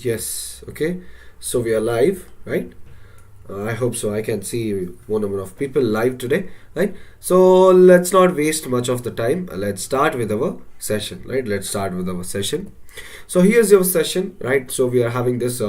Yes, okay. So we are live, right? I hope so. I can see more number of people live today, right? So let's not waste much of the time. Let's start with our session, right? Let's start with our session. So here's your session, right? So we are having this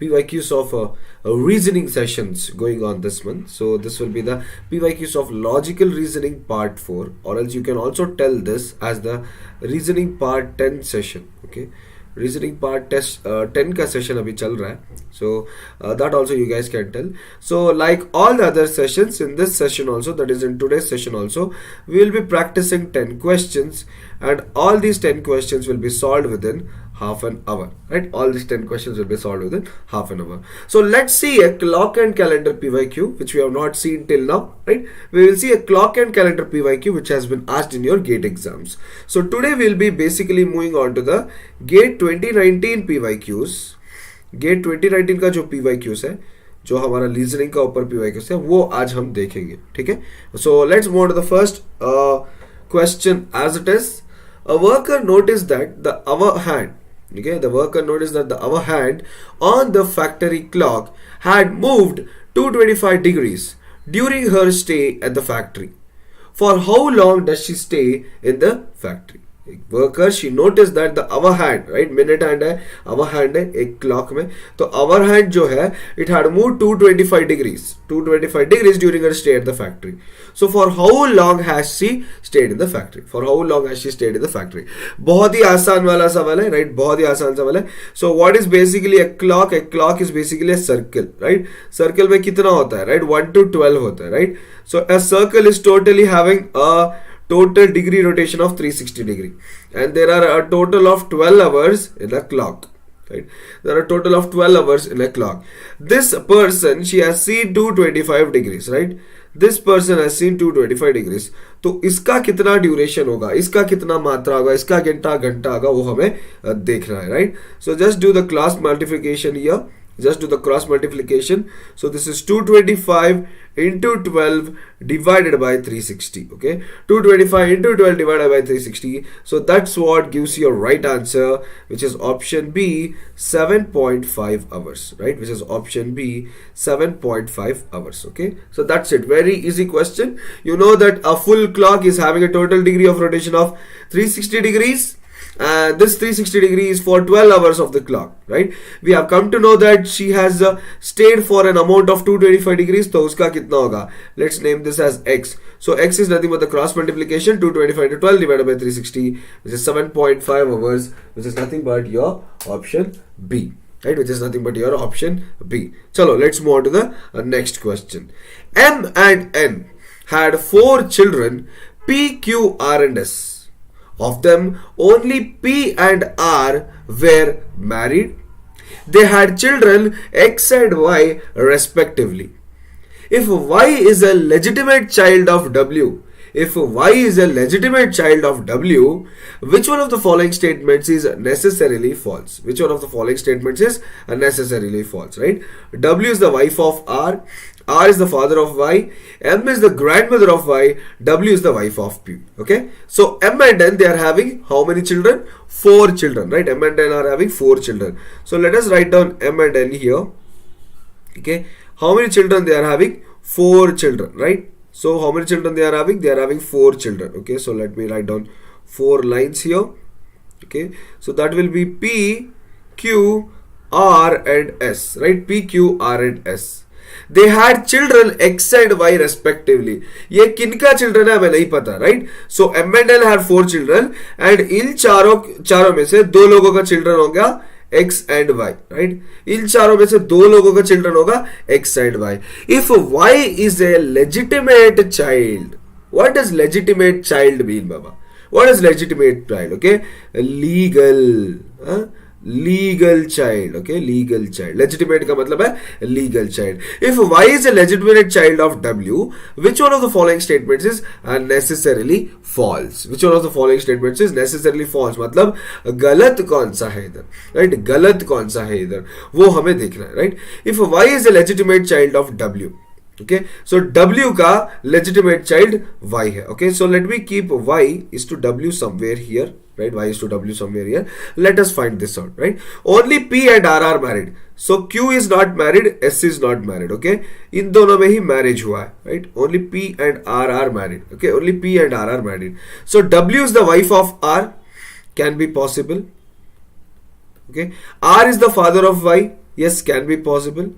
PYQs of reasoning sessions going on this month. So this will be the PYQs of logical reasoning part 4, or else you can also tell this as the reasoning part 10 session, okay? Reasoning part test 10 का session अभी चल रहा है, so that also you guys can tell. So like all the other sessions, in this session also, that is in today's session also, we will be practicing 10 questions, and all these 10 questions will be solved within half an hour, right? All these 10 questions will be solved within half an hour. So let's see a clock and calendar PYQ, which we have not seen till now, right? We will see a clock and calendar PYQ which has been asked in your GATE exams. So today we will be basically moving on to the GATE 2019 PYQs. GATE 2019 का जो PYQs है, जो हमारा reasoning का ऊपर PYQs है, वो आज हम देखेंगे, ठीक है? So let's move on to the first question as it is. A worker noticed that the hour hand, okay, the worker noticed that the hour hand on the factory clock had moved 225 degrees during her stay at the factory. For how long does she stay in the factory? Worker, she noticed that the hour hand, right, minute hand है, hour hand है एक clock में, तो hour hand जो है, it had moved 225 degrees during her stay at the factory. So for how long has she stayed in the factory? For how long has she stayed in the factory? बहुत ही आसान वाला सवाल है, right? बहुत ही आसान सवाल है. So what is basically a clock? A clock is basically a circle, right? Circle में कितना होता है, right? 1 to 12 होता है, right? So a circle is totally having a total degree rotation of 360 degree, and there are a total of 12 hours in a clock, right? There are a total of 12 hours in a clock. This person, she has seen 225 degrees, right? This person has seen 225 degrees. तो इसका कितना duration होगा, इसका कितना मात्रा होगा, इसका घंटा होगा, वो हमें देखना है, right? So just do the cross multiplication here. Just do the cross multiplication. So this is 225 into 12 divided by 360. Okay, 225 into 12 divided by 360. So that's what gives you a right answer, which is option B, 7.5 hours. Right, which is option B, 7.5 hours. Okay, so that's it. Very easy question. You know that a full clock is having a total degree of rotation of 360 degrees. This 360 degrees for 12 hours of the clock, right? We have come to know that she has stayed for an amount of 225 degrees. तो उसका कितना होगा? Let's name this as x. So x is nothing but the cross multiplication, 225 to 12 divided by 360, which is 7.5 hours, which is nothing but your option B. Right, which is nothing but your option B. Chalo, let's move on to the next question. M and N had 4 children, P, Q, R and S. Of them, only P and R were married. They had children X and Y respectively. If Y is a legitimate child of W, which one of the following statements is necessarily false? Which one of the following statements is necessarily false, right? W is the wife of R. R is the father of Y, M is the grandmother of Y, W is the wife of P. Okay, so M and N, they are having how many children? 4 children, right? M and N are having 4 children. So let us write down M and N here. Okay, how many children they are having? 4 children, right? So how many children they are having? They are having 4 children. Okay, so let me write down 4 lines here. Okay, so that will be P, Q, R and S, right? P, Q, R and S. They had children X and Y respectively. ये किनका children है हमें नहीं पता, right? So M and N had 4 children, and इन चारों में से 2 लोगों का children हो गया X and Y, right? इन चारों में से 2 लोगों का children होगा X and Y. If Y is a legitimate child, what does legitimate child mean, Baba? What is legitimate child? Okay, legal. Legal child, okay, legal child. Legitimate का मतलब है legal child. If Y is a legitimate child of W, which one of the following statements is necessarily false? Which one of the following statements is necessarily false? मतलब गलत कौन सा है इधर, right? गलत कौन सा है इधर, वो हमें देखना है, right? If Y is a legitimate child of W, Okay, so W का legitimate child Y है. Okay, so let me keep Y is to W somewhere here, right? Y is to W somewhere here. Let us find this out, right? Only P and R are married. So Q is not married, S is not married. Okay, इन दोनों में ही marriage हुआ है, right? Only P and R are married. Okay, only P and R are married. So W is the wife of R, can be possible. Okay, R is the father of Y, yes, can be possible.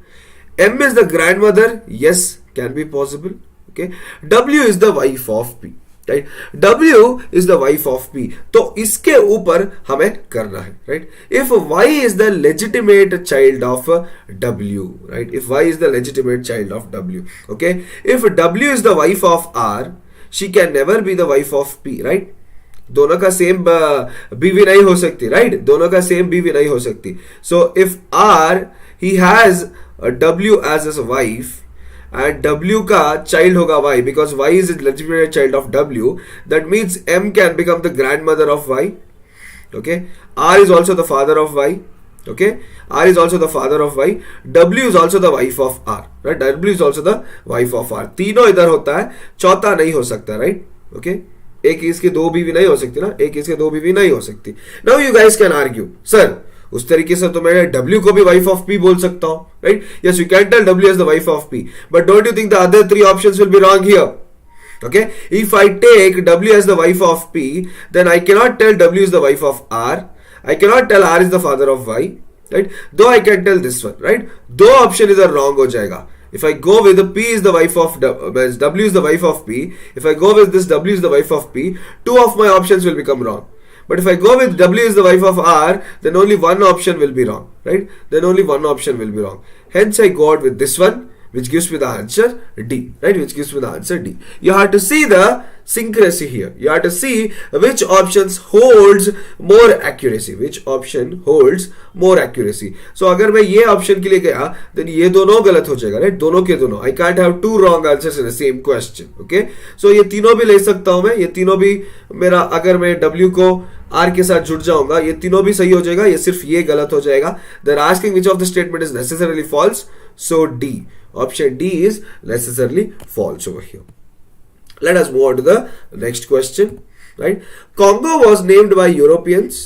M is the grandmother, yes, can be possible. Okay, W is the wife of P, right? W is the wife of P. तो इसके ऊपर हमें करना है, right? If Y is the legitimate child of W, right? If Y is the legitimate child of W, okay? If W is the wife of R, she can never be the wife of P, right? दोनों का same बीवी नहीं हो सकती, right? दोनों का same बीवी नहीं हो सकती. So if R he has W as his wife and W का child होगा Y, because Y is a legitimate child of W, that means M can become the grandmother of Y. Okay, R is also the father of Y. Okay, R is also the father of Y. W is also the wife of R, right? W is also the wife of R. तीनों इधर होता है, चौथा नहीं हो सकता, right? Okay, एक इसके दो बीवी नहीं हो सकती ना, एक इसके दो बीवी नहीं हो सकती. Now you guys can argue, sir, उस तरीके से तो मैं W को भी वाइफ ऑफ P बोल सकता हूं, right? Yes, you can tell W as the wife of P, but don't you think the other three options will be wrong here? Okay, if I take W as the wife of P, then I cannot tell W is the wife of R. I cannot tell R is the father of Y, right? Though I can tell this one, right? दो option इधर wrong हो जाएगा. If I go with the P is the wife of W is the wife of P, if I go with this W is the wife of P, two of my options will become wrong. But if I go with W is the wife of R, then only one option will be wrong, right? Then only one option will be wrong. Hence I go out with this one, which gives me the answer D, right? Which gives me the answer D. You have to see the syncrasy here. You have to see which options holds more accuracy. Which option holds more accuracy. So अगर मैं ये option के लिए गया, then ये दोनों गलत हो जाएगा, right? दोनों के दोनों. I can't have two wrong answers in the same question. Okay? So ये तीनों भी ले सकता हूँ मैं. ये तीनों भी मेरा, अगर मैं W को R के साथ जुड़ जाऊंगा, ये तीनों भी सही हो जाएगा. ये सिर्फ ये गलत हो जाएगा. They're asking which of the statement is necessarily false. So D. Option D is necessarily false over here. Let us move on to the next question, right? Congo was named by Europeans.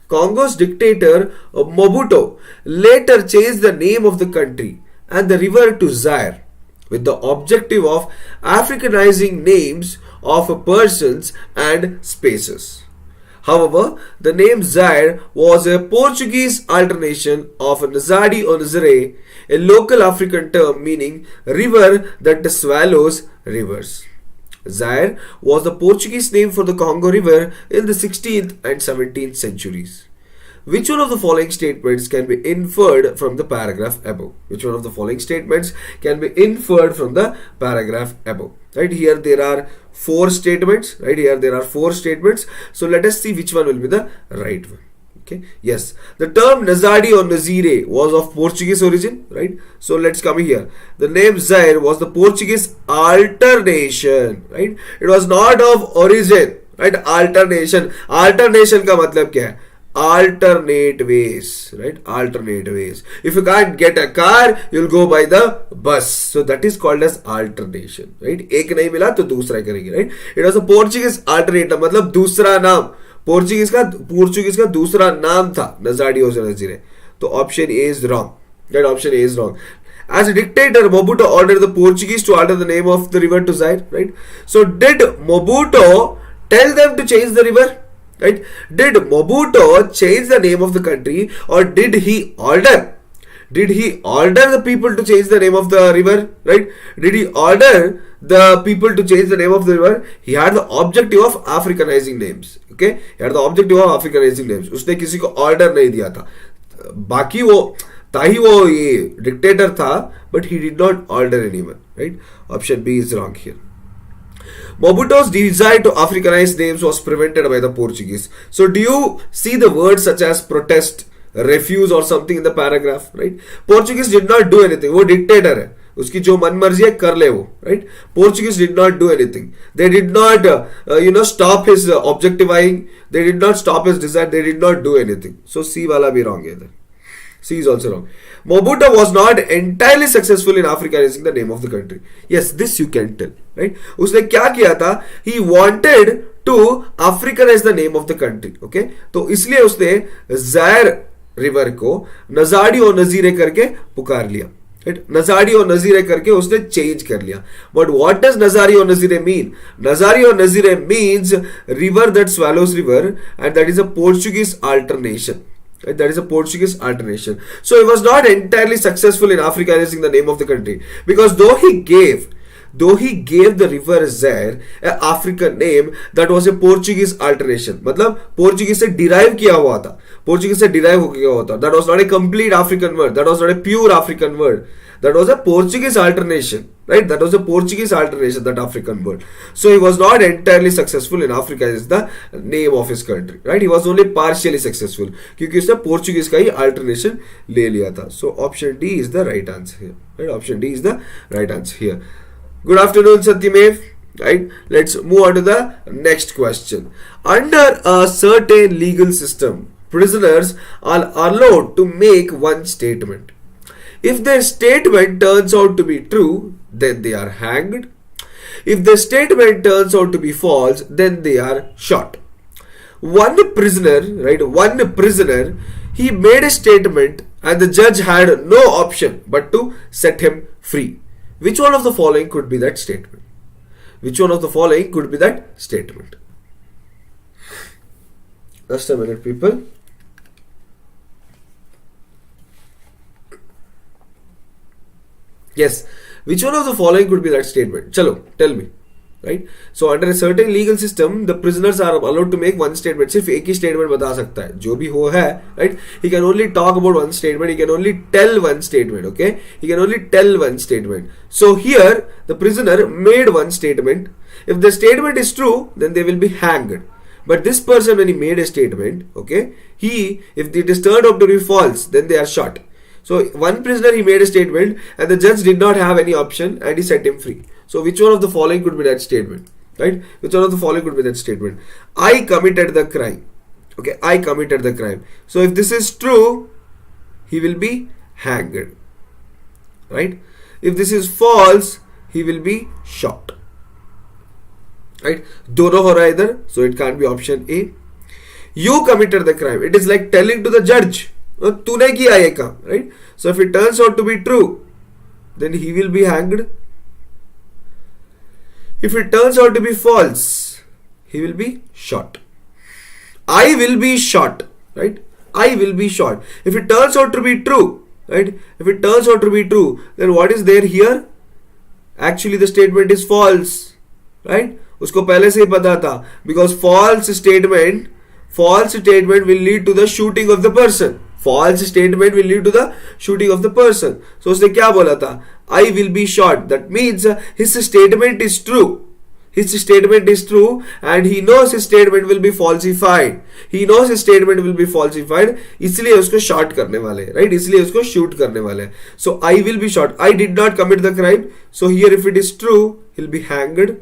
Congo's dictator Mobutu later changed the name of the country and the river to Zaire with the objective of Africanizing names of persons and spaces. However, the name Zaire was a Portuguese alternation of Nzadi or Nzere, a local African term meaning river that swallows rivers. Zaire was the Portuguese name for the Congo River in the 16th and 17th centuries. Which one of the following statements can be inferred from the paragraph above? Which one of the following statements can be inferred from the paragraph above? Right, here there are four statements. Right, here there are four statements. So let us see which one will be the right one. Okay, yes, the term Nazadi or Nazire was of Portuguese origin, right? So let's come here. The name Zaire was the Portuguese alternation, right? It was not of origin, right? Alternation. Alternation का मतलब क्या है? Alternate ways, right? Alternate ways. If you can't get a car, you'll go by the bus. So that is called as alternation, right? एक नहीं मिला तो दूसरा करेंगे, right? It was a Portuguese alternative, मतलब दूसरा नाम. पोर्चुगीज का दूसरा नाम था नजाडी और नजीरे. तो option A is wrong. That option A is wrong. As a dictator, Mobutu ordered the Portuguese to alter the name of the river to Zaire, right? So did Mobutu tell them to change the river, right? Did Mobutu change the name of the country, or did he order? Did he order the people to change the name of the river, right? Did he order the people to change the name of the river? He had the objective of Africanizing names. Okay, he had the objective of Africanizing names. उसने किसी को order नहीं दिया था. बाकी वो ताही वो ये dictator था, but he did not order anyone, right? Option B is wrong here. Mobutu's desire to Africanize names was prevented by the Portuguese. So do you see the words such as protest, refuse or something in the paragraph, right? Portuguese did not do anything. वो dictator है, उसकी जो मन मर्जी है कर ले वो, right? Portuguese did not do anything. They did not stop his objectifying. They did not stop his desire. They did not do anything. So C वाला भी wrong है इधर. C is also wrong. Mobutu was not entirely successful in Africanizing the name of the country. Yes, this you can tell, right? उसने क्या किया था? He wanted to Africanize the name of the country. Okay? तो इसलिए उसने ज़ायर river को नज़ाड़ी और नज़ीरे करके पुकार लिया. नज़ारी और नज़ीरे करके उसने चेंज कर लिया. बट व्हाट डज नज़ारी और नज़ीरे मीन? नज़ारी और नज़ीरे means river that swallows river, and that is a Portuguese alternation. That is a Portuguese alternation. So he was not entirely successful in Africanizing the name of the country, because though he gave the river Zaire an African name, that was a Portuguese alternation. मतलब Portuguese से derive किया हुआ था, Portuguese से derive हो गया हुआ था. That was not a complete African word. That was not a pure African word. That was a Portuguese alternation, right? That was a Portuguese alternation, that African word. So he was not entirely successful in Africa is the name of his country, right? He was only partially successful क्योंकि उसने Portuguese का ही alternation ले लिया था. So option D is the right answer here, right? Option D is the right answer here. Good afternoon, Satyamev. Right? Let's move on to the next question. Under a certain legal system, prisoners are allowed to make one statement. If their statement turns out to be true, then they are hanged. If the statement turns out to be false, then they are shot. One prisoner, he made a statement and the judge had no option but to set him free. Which one of the following could be that statement? Which one of the following could be that statement? Just a minute, people. Yes, which one of the following could be that statement? Chalo, tell me. Right? So under a certain legal system, the prisoners are allowed to make one statement. सिर्फ एक ही statement बता सकता है. जो भी हो है, right? He can only talk about one statement. He can only tell one statement. Okay? He can only tell one statement. So here, the prisoner made one statement. If the statement is true, then they will be hanged. But this person, when he made a statement, okay, if it is turned out to be false, then they are shot. So one prisoner, he made a statement and the judge did not have any option and he set him free. So which one of the following could be that statement? Right? Which one of the following could be that statement? I committed the crime. Okay, I committed the crime. So if this is true, he will be hanged. Right? If this is false, he will be shot. Right? Dono ho raha idhar, so it can't be option A. You committed the crime. It is like telling to the judge, तूने किया ये काम, right? So if it turns out to be true, then he will be hanged. If it turns out to be false, he will be shot. I will be shot, right? I will be shot. If it turns out to be true, right? If it turns out to be true, then what is there here? Actually, the statement is false, right? उसको पहले से ही पता था, because false statement will lead to the shooting of the person. False statement will lead to the shooting of the person. So उसने क्या बोला था? I will be shot. That means his statement is true. His statement is true and he knows his statement will be falsified. He knows his statement will be falsified. इसलिए उसको shot करने वाले, right? इसलिए उसको shoot करने वाले. So I will be shot. I did not commit the crime. So here if it is true, he'll be hanged.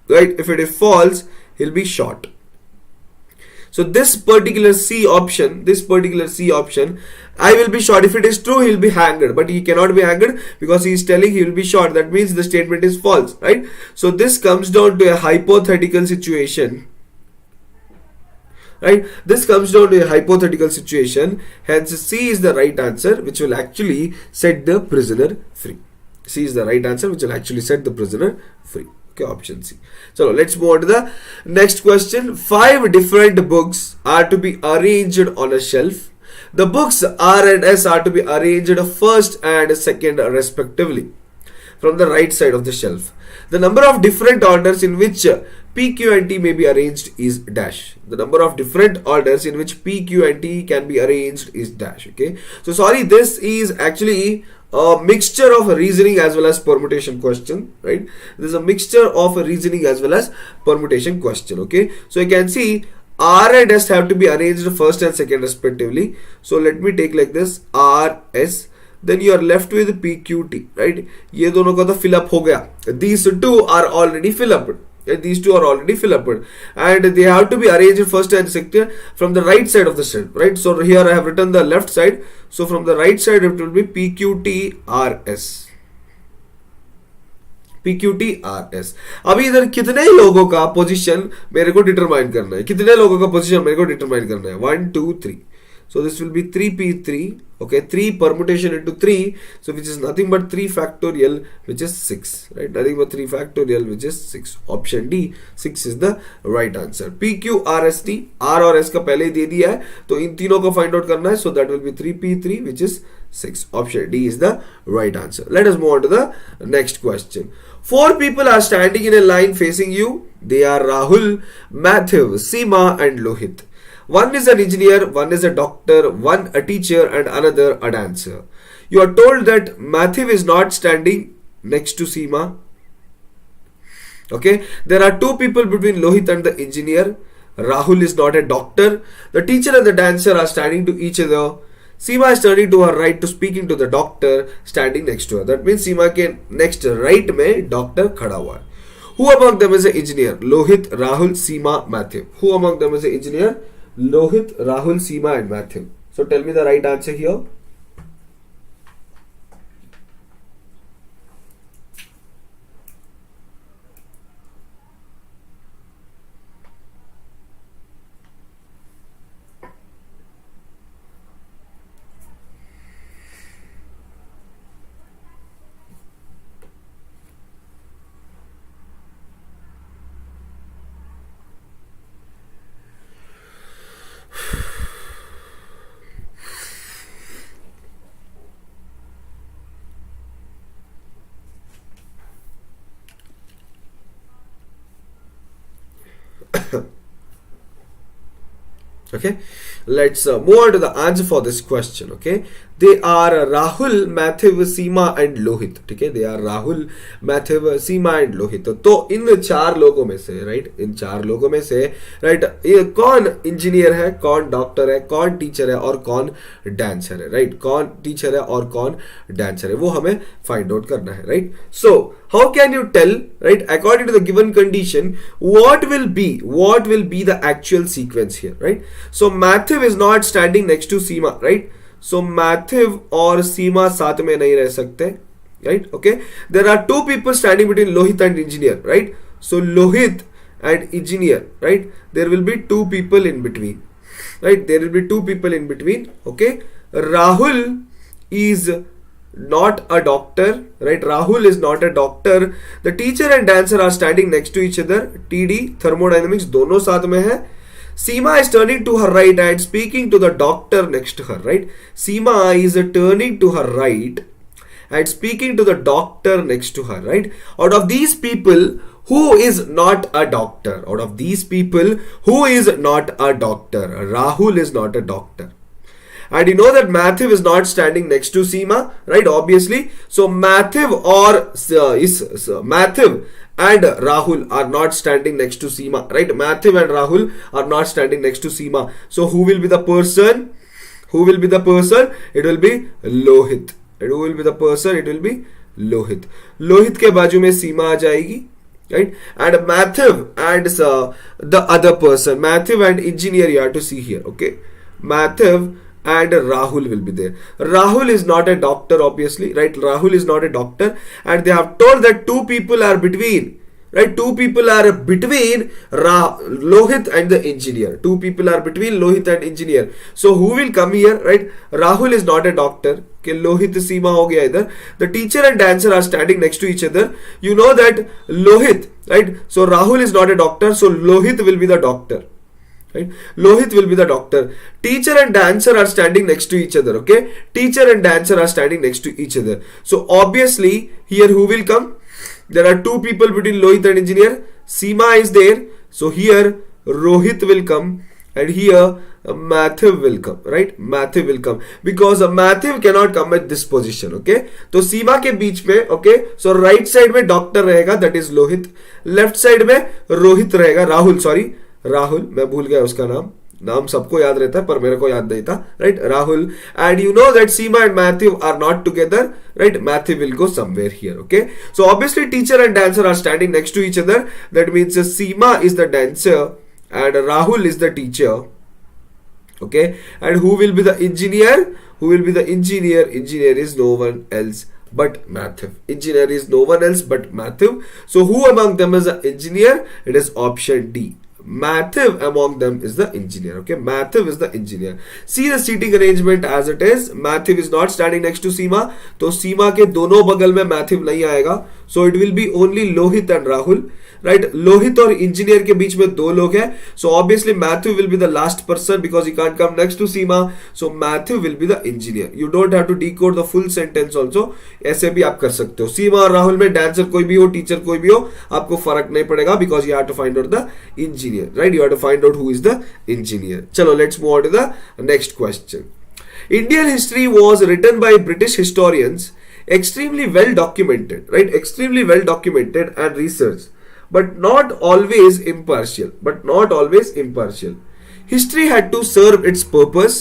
Right? If it is false, he'll be shot. So this particular C option, I will be shot. If it is true, he'll be hanged. But he cannot be hanged because he is telling he will be shot. That means the statement is false, right? So this comes down to a hypothetical situation. Right? This comes down to a hypothetical situation. Hence C is the right answer, which will actually set the prisoner free. C is the right answer, which will actually set the prisoner free. Okay, option C. So let's move on to the next question. 5 different books are to be arranged on a shelf. The books R and S are to be arranged first and second respectively from the right side of the shelf. The number of different orders in which P, Q and T may be arranged is dash. The number of different orders in which P, Q and T can be arranged is dash. Okay. So sorry, this is actually a mixture of reasoning as well as permutation question, right? This is a mixture of reasoning as well as permutation question. Okay. So you can see R and S have to be arranged first and second respectively. So let me take like this, R, S. Then you are left with P, Q, T, right? ये दोनों का तो fill up हो गया. These two are already fill up, These two are already filled up, and they have to be arranged first and second from the right side of the shelf, right? So here I have written the left side. So from the right side it will be PQTRS. PQTRS. अभी इधर कितने लोगों का position मेरे को determine करना है, कितने लोगों का पोजीशन मेरे को डिटरमाइन करना है, 1 2 3. So this will be 3p3, okay, 3 permutation into 3, so which is nothing but 3 factorial, which is 6, right? Nothing but 3 factorial, which is 6. Option D, 6 is the right answer. PQRST, R और S का पहले ही दे दिया है, तो इन तीनों को find out करना है, so that will be 3p3, which is 6. Option D is the right answer. Let us move on to the next question. 4 people are standing in a line facing you. They are Rahul, Matthew, Seema and Lohit. One is an engineer, one is a doctor, one a teacher and another a dancer. You are told that Matthew is not standing next to Seema. Okay, there are 2 people between Lohit and the engineer. Rahul is not a doctor. The teacher and the dancer are standing to each other. Seema is turning to her right to speaking to the doctor standing next to her. That means Seema के next right में doctor खड़ा हुआ है. Who among them is an engineer? Lohit, Rahul, Seema, Matthew. Who among them is an engineer? Lohit, Rahul, Seema and Matthew. So tell me the right answer here. Okay, let's move on to the answer for this question. Okay, they are Rahul, Matthew, Seema and Lohit. Okay, they are Rahul, Matthew, Seema and Lohit. तो इन 4 लोगों में से, right, इन 4 लोगों में से, right, ये कौन engineer है, कौन डॉक्टर है, कौन टीचर है और कौन डांसर है, right, कौन टीचर है और कौन डांसर है, वो हमें फाइंड आउट करना है, right? So how can you tell, right, according to the given condition, what will be the actual sequence here, right? So Matthew is not standing next to Seema, right? So Matthew और Seema साथ में नहीं रह सकते, right? Okay, there are 2 people standing between Lohit and engineer, right? So Lohit and engineer, right? There will be 2 people in between, right? There will be 2 people in between. Okay, Rahul is not a doctor, right? Rahul is not a doctor. The teacher and dancer are standing next to each other. TD, thermodynamics दोनों साथ में है. Seema is turning to her right and speaking to the doctor next to her, right? Seema is turning to her right and speaking to the doctor next to her, right? Out of these people, who is not a doctor? Out of these people, who is not a doctor? Rahul is not a doctor. And you know that Matthew is not standing next to Seema, right? Obviously. So Matthew Matthew and Rahul are not standing next to Seema, right? Matthew and Rahul are not standing next to Seema. So who will be the person? Who will be the person? It will be Lohit. Who will be the person? It will be Lohit. Lohit के बाजू में Seema आ जाएगी, right? And Matthew and the other person, Matthew and engineer, you have to see here, okay? Matthew and Rahul will be there. Rahul is not a doctor, obviously, right? Rahul is not a doctor, and they have told that 2 people are between, right? 2 people are between Lohit and the engineer. 2 people are between Lohit and engineer. So who will come here, right? Rahul is not a doctor. Okay, Lohit Seema हो गया इधर. The teacher and dancer are standing next to each other. You know that Lohit, right? So Rahul is not a doctor. So Lohit will be the doctor. Right? Lohit will be the doctor. Teacher and dancer are standing next to each other. Okay, teacher and dancer are standing next to each other. So obviously here who will come? There are 2 people between Lohit and engineer. Seema is there. So here Rohit will come and here Matthew will come, right? Matthew will come because Matthew cannot come at this position. Okay, तो सीमा के बीच में, okay, so right side में doctor रहेगा, that is Lohit. Left side में रोहित रहेगा, Rahul, sorry, Rahul, मैं भूल गया उसका नाम, नाम सबको याद रहता है पर मेरे को याद नहीं था, right, Rahul. And you know that Seema and Matthew are not together, right, Matthew will go somewhere here. Okay, so obviously teacher and dancer are standing next to each other. That means Seema is the dancer and Rahul is the teacher. Okay, and who will be the engineer? Who will be the engineer? Engineer is no one else but Matthew. Engineer is no one else but Matthew. So who among them is the engineer? It is option D. Matthew among them is the engineer. Okay, Matthew is the engineer. See the seating arrangement as it is. Matthew is not standing next to Seema. तो Seema के दोनों बगल में Matthew नहीं आएगा. So it will be only Lohit and Rahul. Right, Lohit और engineer के बीच में दो लोग हैं. So obviously Matthew will be the last person because he can't come next to Seema. So Matthew will be the engineer. You don't have to decode the full sentence also. ऐसे भी आप कर सकते हो. सीमा और राहुल में डांसर कोई भी हो, टीचर कोई भी हो, आपको फर्क नहीं पड़ेगा because you have to find out the engineer. Right, you have to find out who is the engineer. चलो let's move on to the next question. Indian history was written by British historians, extremely well documented, right? Extremely well documented and researched, but not always impartial. But not always impartial. History had to serve its purpose.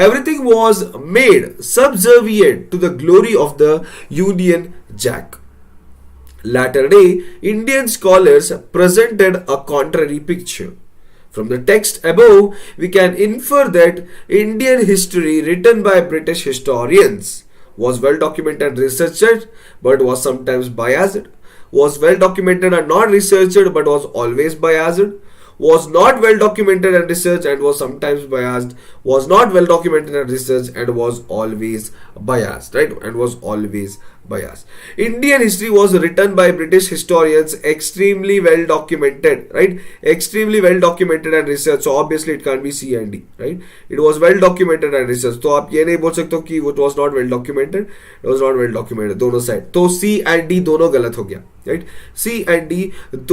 Everything was made subservient to the glory of the Union Jack. Latter-day Indian scholars presented a contrary picture. From the text above, we can infer that Indian history written by British historians was well documented and researched, but was sometimes biased, was well documented and not researched, but was always biased, was not well documented and researched and was sometimes biased, was not well documented and researched and was always biased, right, and was always biased. Indian history was written by British historians, extremely well documented, right, extremely well documented and researched. So obviously it can't be C and D, right. It was well documented and researched. तो आप ये नहीं बोल सकते हो कि it was not well documented, it was not well documented. दोनों side तो C and D दोनों गलत हो गया, right. C and D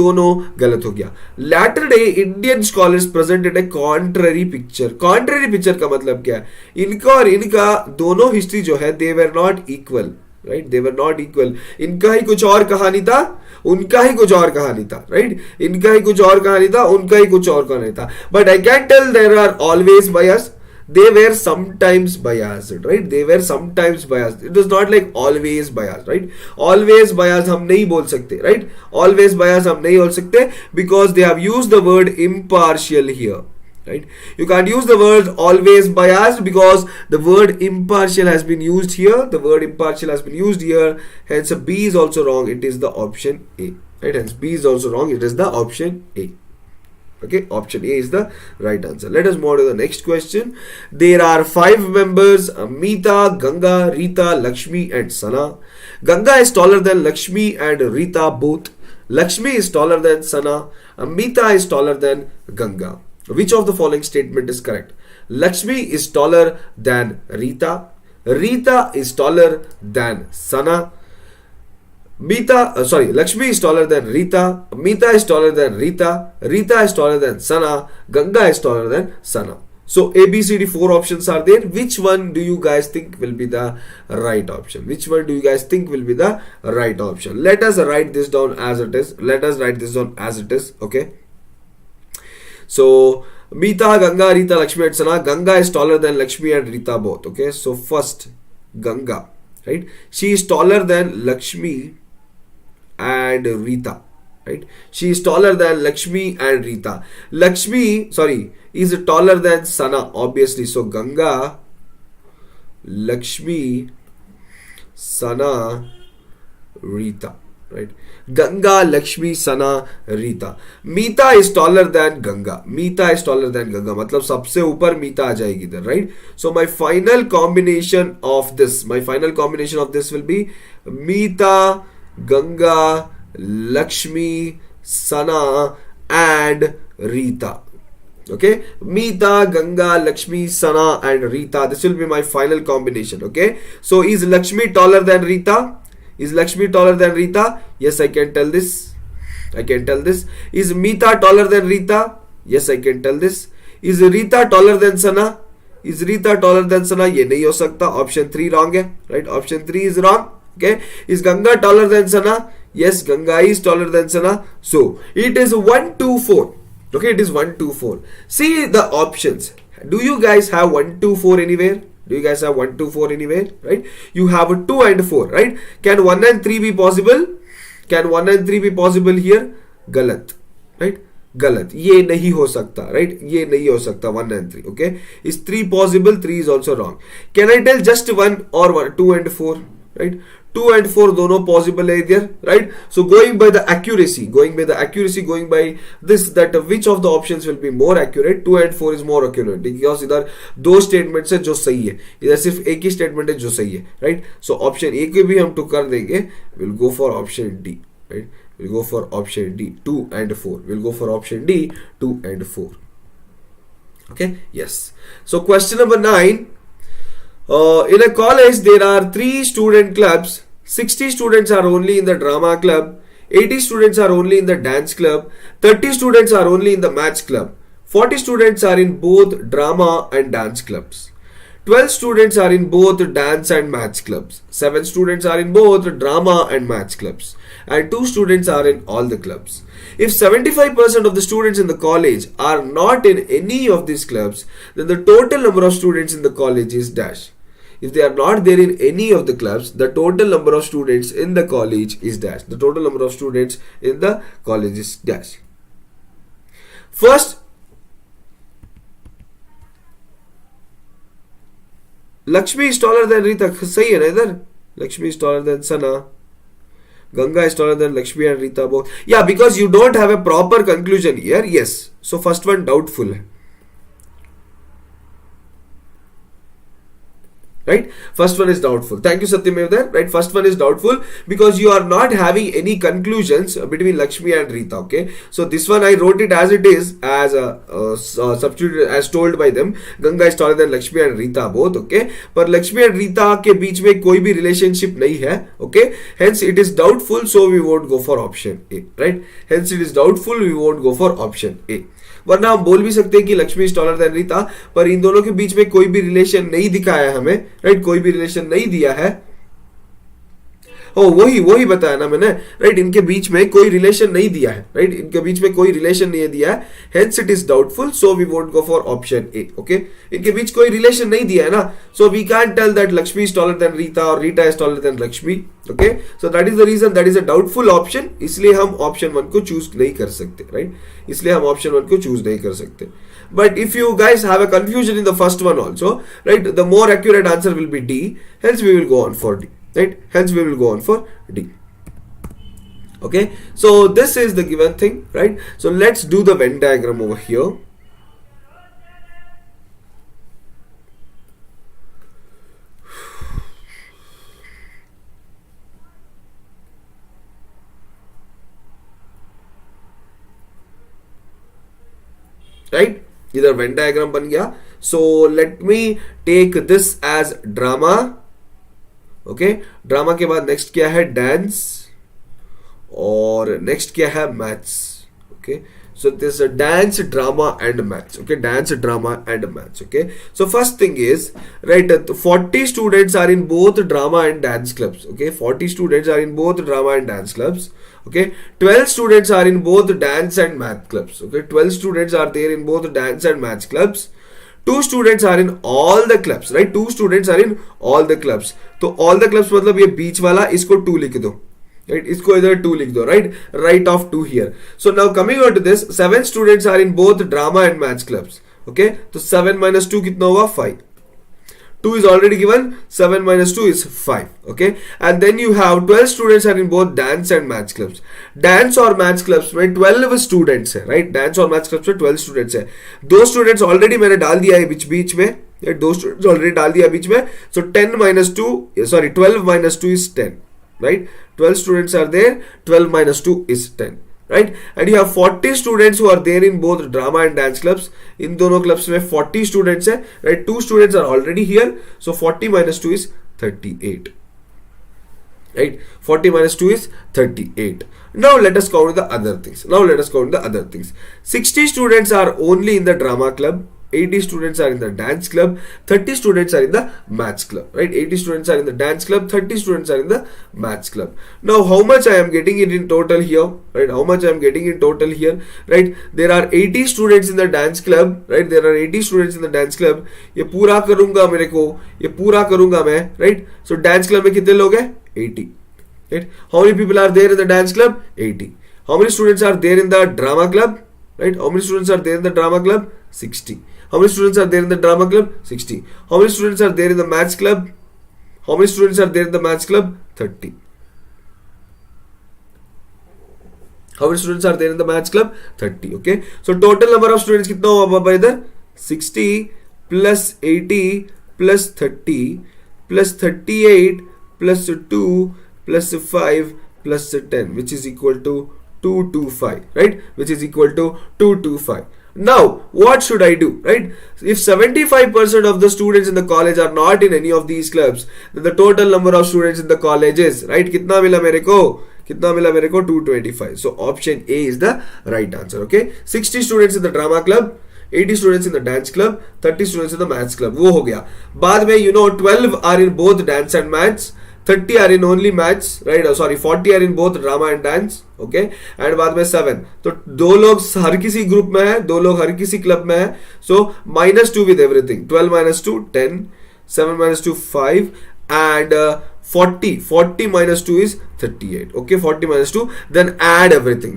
दोनों गलत हो गया. Latter day Indian scholars presented a contrary picture. Contrary picture का मतलब क्या है? इनका और इनका दोनों हिस्ट्री जो है they were not equal. Right, they were not equal. इनका ही कुछ और कहानी था, उनका ही कुछ और कहानी था, राइट, इनका ही कुछ और कहानी था, उनका ही कुछ और कहानी था. But I can tell there are always biased. They were sometimes biased, right? They were sometimes biased. It was not like always biased, right? Always biased हम नहीं बोल सकते, right? Always biased हम नहीं बोल सकते because they have used the word impartial here. Right? You can't use the word always biased because the word impartial has been used here. The word impartial has been used here. Hence B is also wrong. It is the option A. Right? Hence B is also wrong. It is the option A. Okay, option A is the right answer. Let us move on to the next question. There are 5 members: Meeta, Ganga, Rita, Lakshmi and Sana. Ganga is taller than Lakshmi and Rita both. Lakshmi is taller than Sana. Meeta is taller than Ganga. Which of the following statement is correct? Lakshmi is taller than Rita. Rita is taller than Sana. Lakshmi is taller than Rita. Meeta is taller than Rita. Rita is taller than Sana. Ganga is taller than Sana. So A, B, C, D, 4 options are there. Which one do you guys think will be the right option? Which one do you guys think will be the right option? Let us write this down as it is. Let us write this down as it is. Okay. So Meeta, Ganga, Rita, Lakshmi and Sana. Ganga is taller than Lakshmi and Rita both. Okay. So first Ganga, right? She is taller than Lakshmi and Rita. Right? She is taller than Lakshmi and Rita. Lakshmi, is taller than Sana, obviously. So Ganga, Lakshmi, Sana, Rita. Right? Ganga, Lakshmi, Sana, Rita. Meeta is taller than Ganga. Meeta is taller than Ganga. मतलब सबसे ऊपर Meeta आ जाएगी इधर, right? So my final combination of this will be Meeta, Ganga, Lakshmi, Sana and Rita. Okay, Meeta, Ganga, Lakshmi, Sana and Rita. This will be my final combination. Okay, so is Lakshmi taller than Rita? Is Lakshmi taller than Rita? Yes, I can tell this. Is Meeta taller than Rita? Yes, I can tell this. Is Rita taller than Sana? Is Rita taller than Sana? ये नहीं हो सकता. Option 3 wrong है, right? Option 3 is wrong. Okay, is Ganga taller than Sana? Yes, Ganga is taller than Sana. So it is 1, 2, 4. Okay, it is 1, 2, 4. See the options. Do you guys have 1, 2, 4 anywhere? Do you guys have 1, 2, 4 anywhere? Right? You have a 2 and 4, right? Can 1 and 3 be possible? Can 1 and 3 be possible here? Galat, right? गलत, ये नहीं हो सकता, right? ये नहीं हो सकता 1 and 3. Okay, is 3 possible? 3 is also wrong. Can I tell just 1 or 1, 2 and 4, right? 2 and 4 दोनों possible है इधर, right? So going by the accuracy, going by this, that which of the options will be more accurate? 2 and 4 is more accurate because इधर दो statements है जो सही है, इधर सिर्फ एक ही statement है जो सही है, right? So option A को भी हम to कर देंगे, we'll go for option D, right? We'll go for option D, 2 and 4. We'll go for option D, 2 and 4. Okay, yes. So question number 9. In a college, there are 3 student clubs. 60 students are only in the drama club. 80 students are only in the dance club. 30 students are only in the maths club. 40 students are in both drama and dance clubs. 12 students are in both dance and maths clubs. 7 students are in both drama and maths clubs. And 2 students are in all the clubs. If 75% of the students in the college are not in any of these clubs, then the total number of students in the college is dash. If they are not there in any of the clubs, the total number of students in the college is dash. The total number of students in the college is dash. First, Lakshmi is taller than Rita. सही है ना इधर? Lakshmi is taller than Sana. Ganga is taller than Lakshmi and Rita both. Yeah, because you don't have a proper conclusion here. Yes. So first one doubtful है. Right? First one is doubtful. Thank you, Satyamev there. Right? First one is doubtful because you are not having any conclusions between Lakshmi and Rita. Okay. So this one I wrote it as it is, as a substitute as told by them. Ganga is taller than Lakshmi and Rita both. Okay. पर Lakshmi and Rita के बीच में कोई भी relationship नहीं है. Okay. Hence it is doubtful. So we won't go for option A. Right? Hence it is doubtful. We won't go for option A. वरना हम बोल भी सकते हैं कि Lakshmi is taller than Rita, पर इन दोनों के बीच में कोई भी रिलेशन नहीं दिखाया हमें, राइट? कोई भी रिलेशन नहीं दिया है. वही बताया ना मैंने, राइट? इनके बीच में कोई रिलेशन नहीं दिया है, राइट? इनके बीच में कोई रिलेशन नहीं दिया है. Hence it is doubtful, so we won't go for option A. Okay, इनके बीच कोई रिलेशन नहीं दिया है ना, so we can tell that Lakshmi is taller than Rita और Rita is taller than Lakshmi. Okay, so that is the reason, that is a doubtful option. इसलिए हम ऑप्शन 1 को चूज नहीं कर सकते, राइट? इसलिए हम ऑप्शन 1 को चूज नहीं कर सकते. But if you guys have a confusion in the first one also, right, the more accurate answer will be D. Hence we will go on for D. Right? Hence we will go on for D. Okay, so this is the given thing, right? So let's do the Venn diagram over here. Right? इधर Venn diagram बन गया. So let me take this as drama. Okay, drama के बाद next क्या है? Dance. और next क्या है? Maths. Okay, so this is a dance, drama and maths. Okay, dance, drama and maths. Okay, so first thing is, right, 40 students are in both drama and dance clubs. Okay, 40 students are in both drama and dance clubs. Okay, 12 students are in both dance and math clubs. Okay, 12 students are there in both dance and maths clubs. 2 students are in all the clubs, right? 2 students are in all the clubs. तो all the clubs मतलब ये बीच वाला, इसको 2 लिख दो, right? इसको इधर 2 लिख दो, right? Write off 2 here. So now coming on to this, 7 students are in both drama and maths clubs. Okay, तो 7 minus 2 कितना हुआ? 5. 2 is already given. 7 minus 2 is 5. Okay, and then you have 12 students are in both dance and maths clubs. Dance और maths clubs में 12 students है, right? Dance और maths clubs में 12 students है. 2 students already मैंने डाल दिया है बीच में, 2 students already डाल दिया बीच में. So 10 minus 2, sorry, 12 minus 2 is 10, right? 12 students are there. 12 minus 2 is 10. Right, and you have 40 students who are there in both drama and dance clubs. इन दोनों clubs में 40 students है, right? 2 students are already here, so 40 minus 2 is 38. Right, 40 minus 2 is 38. Now let us count the other things. 60 students are only in the drama club. 80 students are in the dance club, 30 students are in the maths club, right? 80 students are in the dance club, 30 students are in the maths club. Now how much I am getting it in total here, right? How much I am getting in total here, right? There are 80 students in the dance club, right? There are 80 students in the dance club. ये पूरा करूंगा मेरे को, ये पूरा करूंगा मैं, right? So dance club में कितने लोग हैं? 80, right? How many people are there in the dance club? 80. How many students are there in the drama club, right? How many students are there in the drama club? 60. How many students are there in the drama club? 60. How many students are there in the maths club? How many students are there in the maths club? 30. How many students are there in the maths club? 30. Okay. So total number of students कितना हुआ पापा इधर? 60 plus 80 plus 30 plus 38 plus 2 plus 5 plus 10, which is equal to 225, right? Which is equal to 225. Now, what should I do, right? If 75% of the students in the college are not in any of these clubs, then the total number of students in the college is, right? कितना मिला मेरे को? कितना मिला मेरे को? 225. So option A is the right answer. Okay, 60 students in the drama club, 80 students in the dance club, 30 students in the maths club. वो हो गया. बाद में 12 are in both dance and maths, 30 are in only maths, right? Sorry, 40 are in both drama and dance. Okay, and बाद में 7. तो दो लोग हर किसी ग्रुप में है, दो लोग हर किसी क्लब में है. So -2 with everything. 12 minus 2 10, 7 minus 2 5, and 40 minus 2 is 38. Okay, 40 minus 2, then add everything,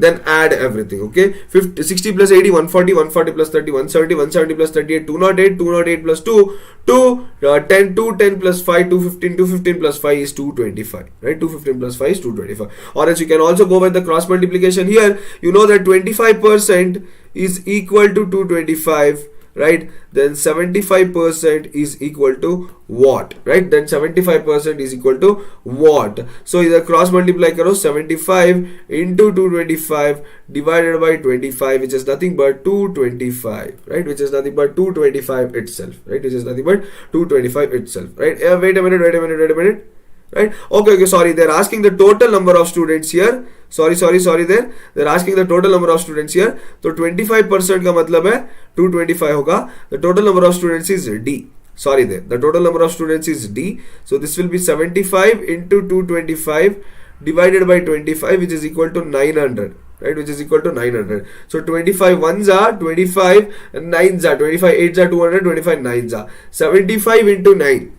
okay. 60 plus 80 140, 140 plus 30 170, 170 plus 38 208, 208 plus 2 10, 10 plus 5 215, 215 plus 5 is 225, right? 215 plus 5 is 225. Or else you can also go by the cross multiplication here. You know that 25% is equal to 225, right? Then 75% is equal to what, right? Then 75% is equal to what? So either cross multiply karo, 75 into 225 divided by 25, which is nothing but 225, right? Which is nothing but 225 itself, right? Which is nothing but 225 itself, right? Wait a minute, right? Okay, sorry, they're asking the total number of students here. Sorry, they're asking the total number of students here. So 25% का मतलब है 225 होगा. The total number of students is D. Sorry there. The total number of students is D. So this will be 75 into 225 divided by 25, which is equal to 900. Right, which is equal to 900. So 25 ones are 25 and 9s are 25 8s are 200, 25 9s are 75 into 9.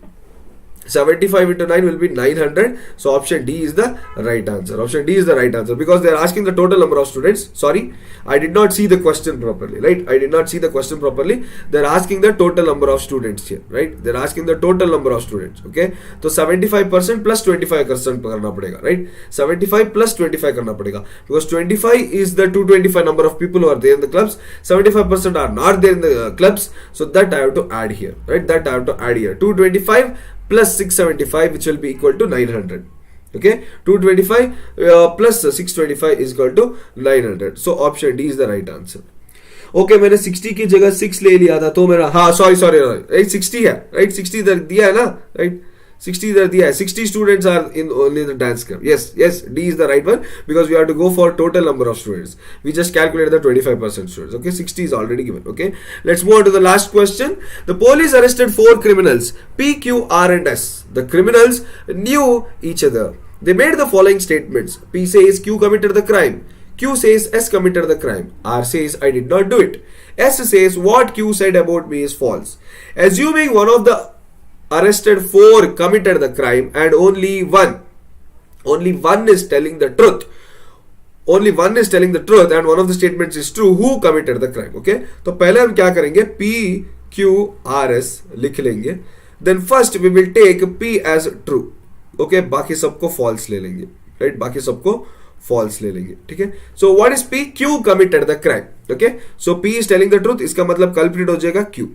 75 into 9 will be 900. So option D is the right answer. Option D is the right answer because they are asking the total number of students. Sorry, I did not see the question properly, right? I did not see the question properly. They are asking the total number of students here, right? They are asking the total number of students. Okay, so 75% plus 25% करना पड़ेगा, right? 75 plus 25 करना पड़ेगा because 25 is the 225 number of people who are there in the clubs. 75% are not there in the clubs, so that I have to add here, right? That I have to add here. 225 plus 675, which will be equal to 900. Okay, 225 plus 625 is equal to 900. So option D is the right answer. Okay, मैंने 60 की जगह 6 ले लिया था तो मेरा sorry right 60 है, right? 60 इधर दिया है ना, right? 60 इधर दिया है. 60 students are in only the dance club. Yes, D is the right one because we have to go for total number of students. We just calculated the 25% students. Okay, 60 is already given. Okay, let's move on to the last question. The police arrested 4 criminals, P, Q, R and S. The criminals knew each other. They made the following statements. P says Q committed the crime. Q says S committed the crime. R says I did not do it. S says what Q said about me is false. Assuming one of the arrested 4 committed the crime and only one is telling the truth. Only one is telling the truth and one of the statements is true. Who committed the crime? Okay, तो पहले हम क्या करेंगे? P, Q, R, S लिख लेंगे. Then first we will take P as true. Okay, बाकी सबको false ले लेंगे. Right, बाकी सबको false ले लेंगे. ठीक है. So what is P? Q committed the crime. Okay, so P is telling the truth. इसका मतलब culprit हो जाएगा Q.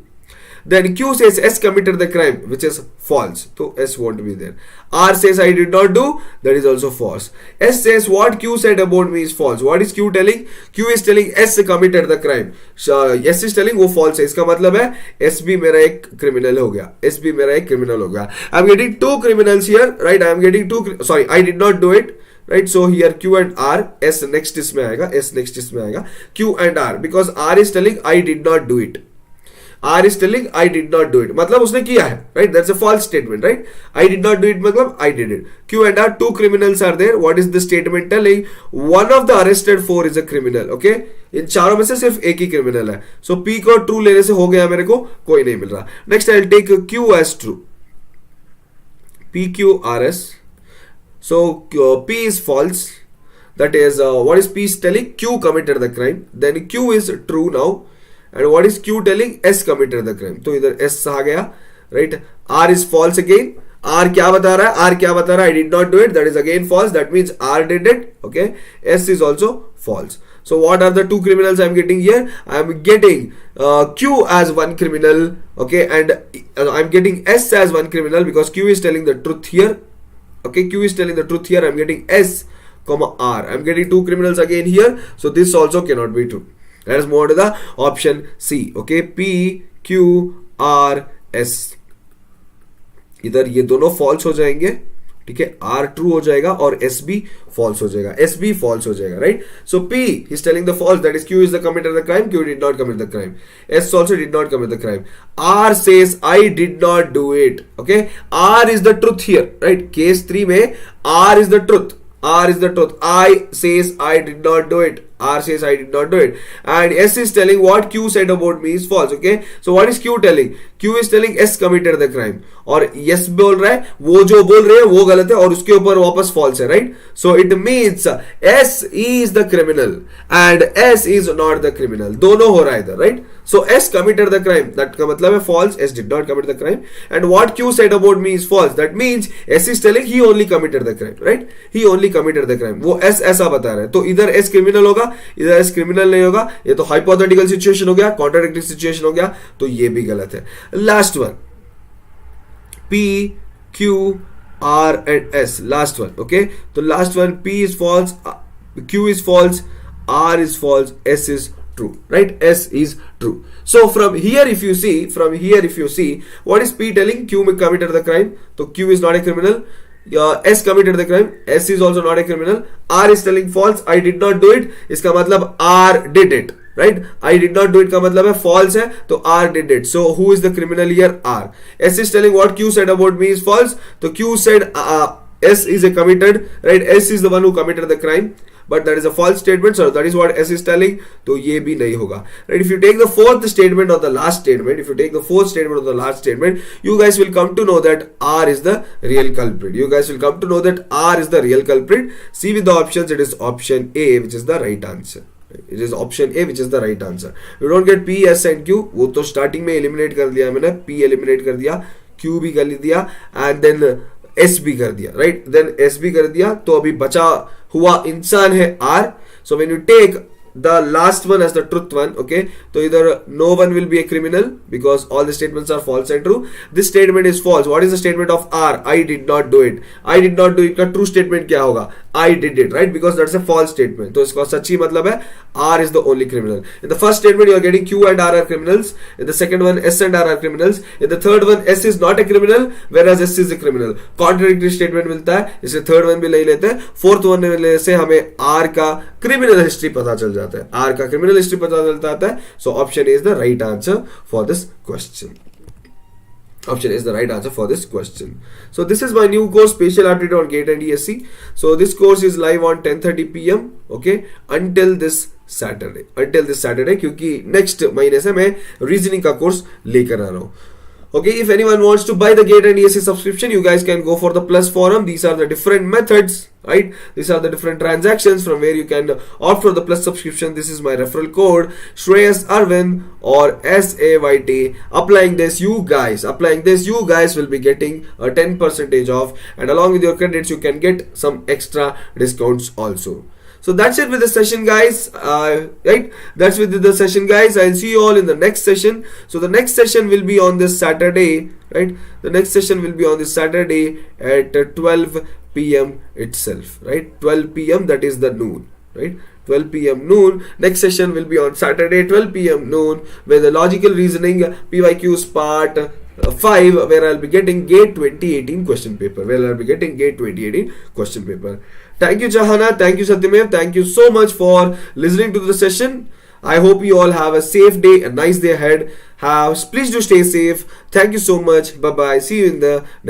Then Q says S committed the crime, which is false. So S won't be there. R says I did not do. That is also false. S says what Q said about me is false. What is Q telling? Q is telling S committed the crime. S is telling वो false है. इसका मतलब है S भी मेरा एक criminal हो गया. S भी मेरा एक criminal हो गया. I'm getting 2 criminals here, right? I'm getting 2. Sorry, I did not do it. Right, so here Q and R, S next इसमें आएगा, S next इसमें आएगा, Q and R because R is telling I did not do it. R is telling I did not do it, मतलब उसने किया है, right? That's a false statement, right? I did not do it मतलब I did it. Q and R, two criminals are there. What is the statement telling? One of the arrested four is a criminal, okay? इन चारों में से सिर्फ एक ही criminal है. So P को true लेने से हो गया मेरे को, कोई नहीं मिल रहा. Next I'll take Q as true. PQRS. So P is false. That is, what is P is telling? Q committed the crime. Then Q is true now. And what is Q telling? S committed the crime. तो इधर S आ गया, right? R is false again. R क्या बता रहा है? R क्या बता रहा है? I did not do it. That is again false. That means R did it. Okay. S is also false. So what are the two criminals I am getting here? I am getting Q as one criminal. Okay. And I am getting S as one criminal because Q is telling the truth here. Okay. Q is telling the truth here. I am getting S comma R. I am getting two criminals again here. So this also cannot be true. Let us move on to the option C. Okay, P, Q, R, S. इधर ये दोनों false हो जाएंगे, ठीक है. R true हो जाएगा और S भी false हो जाएगा. S भी false हो जाएगा, right? So P is telling the false, that is Q is the committer of the crime. Q did not commit the crime. S also did not commit the crime. R says I did not do it. Okay, R is the truth here, right? Case 3 में R is the truth. R is the truth. I says I did not do it. R says I did not do it. And S is telling what Q said about me is false. Okay. So what is Q telling? Q is telling S committed the crime. और yes बोल रहा है, वो जो बोल रहे हैं वो गलत है और उसके ऊपर वापस false है, right? So it means S is the criminal and S is not the criminal. दोनों हो रहा है इधर, right? So S committed the crime. That का मतलब है false. S did not commit the crime. And what Q said about me is false. That means S is telling he only committed the crime, right? He only committed the crime. वो S ऐसा बता रहा है. तो इधर S criminal होगा, इधर S criminal नहीं होगा. ये तो hypothetical situation हो गया, contradictory situation हो गया. तो ये भी गलत है. Last one. P, Q, R and S. Last one. Okay. So last one. P is false. Q is false. R is false. S is true, right? S is true. So from here if you see what is P telling? Q committed the crime, so Q is not a criminal. S committed the crime, S is also not a criminal. R is telling false, I did not do it, इसका मतलब R did it, right? I did not do it का मतलब है false है, तो R did it. So who is the criminal here? R. S is telling what Q said about me is false, so Q said S is a committed, right? S is the one who committed the crime. But that is a false statement, so that is what S is telling. तो ये भी नहीं होगा, right? If you take the fourth statement or the last statement, you guys will come to know that R is the real culprit. See with the options, it is option A, which is the right answer. It is option A, which is the right answer. You don't get P, S and Q. वो तो starting में eliminate कर दिया मैंने. P eliminate कर दिया, Q भी कर दिया, and then S भी कर दिया, right? Then S भी कर दिया, तो अभी बचा हुआ इंसान है R. So when you take the last one as the truth one, okay, so either no one will be a criminal because all the statements are false and true. This statement is false. What is the statement of R? I did not do it. I did not do it का true statement क्या होगा? I did it, right? Because that's a false statement. तो इसका सच्ची मतलब है R is the only criminal. In the first statement you are getting Q and R are criminals. In the second one S and R are criminals. In the third one S is not a criminal whereas S is a criminal. Contradictory statement मिलता है, इसलिए third one भी ले लेते हैं. Fourth one लेने से हमें R का criminal history पता चल जाता है. R का criminal history पता चलता है. So option A is the right answer for this question. Option is the right answer for this question. So this is my new course, Special Aptitude on GATE and ESE. So this course is live on 10:30 PM. Okay, until this Saturday. क्योंकि next महीने से मैं reasoning का course लेकर आ रहा हूँ. Okay, if anyone wants to buy the GATE and ESE subscription, you guys can go for the Plus forum. These are the different methods, right? These are the different transactions from where you can opt for the Plus subscription. This is my referral code, Shreyas Aravind or SAYT. Applying this, you guys will be getting a 10% off, and along with your credits, you can get some extra discounts also. So that's it with the session, guys. Right? That's with the session, guys. I'll see you all in the next session. So the next session will be on this Saturday, right? The next session will be on this Saturday at 12 PM itself, right? 12 PM, that is the noon, right? 12 PM noon. Next session will be on Saturday 12 PM noon with the logical reasoning PYQs part 5, where I'll be getting GATE 2018 question paper. Thank you, Jahana. Thank you, Satyamev. Thank you so much for listening to the session. I hope you all have a safe day, a nice day ahead. Please do stay safe. Thank you so much. Bye bye. See you in the next